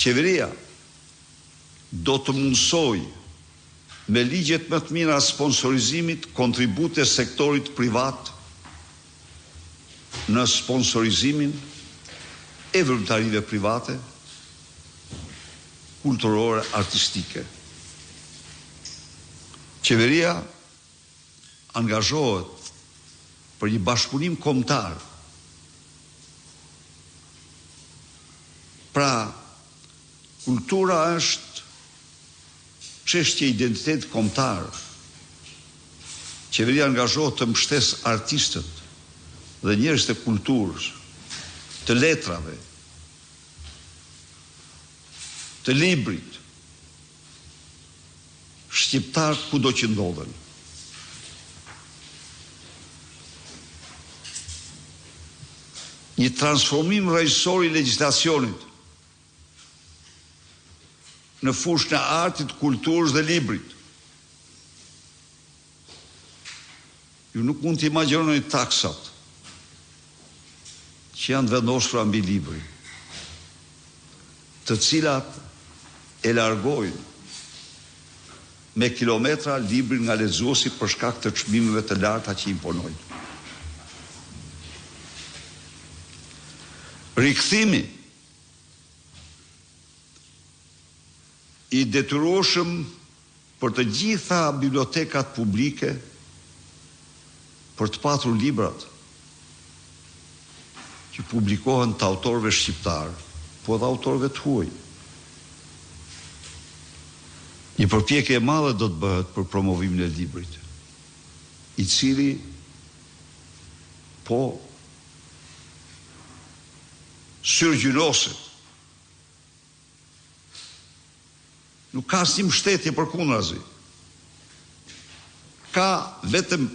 Qeveria do të mundsoj me ligjet më të mira sponsorizimit kontribute sektorit privat në sponsorizimin e volontarive private, kulturore, artistike. Qeveria angazhohet për një bashkëpunim kombëtar. Pra, kultura është çështje identitet kombëtar. Qeveria angazhohet të mbështesë artistët dhe njerëz të kulturës, të letrave, të librit, shqiptar kudo që ndodhen. Një transformim rrëjësor i legjislacionit në fushën e artit, kulturës dhe librit. Ju nuk mund të imagjinoni taksat që janë vendosura mbi libri, të cilat e largojnë me kilometra librin nga lexuesi për shkak të çmimeve të larta që imponojnë. Rikthimi i detyrueshëm për të gjitha bibliotekat publike për të patur librat që publikohen të autorëve shqiptar, po edhe autorëve të huaj. Një përpjekje e madhe do të bëhet për promovimin e librit, i cili po syrgjynoset. Nuk ka asnjë mbështetje përkundrazi. Ka vetëm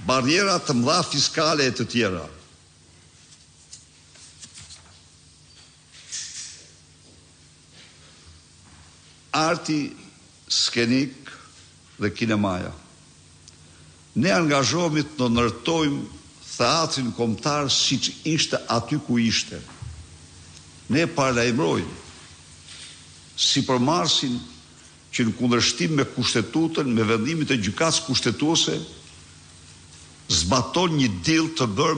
barriera të mëdha fiskale e të tjera. Arti skenik dhe kinemaja. Ne angazhohemi të ndërtojmë theatrin kombëtar siç ishte aty ku ishte. Ne paralajmërojmë sipërmarrësin që në kundërshtim me kushtetutën, me vendimin e gjykatës kushtetuese, zbaton një deal të bërë me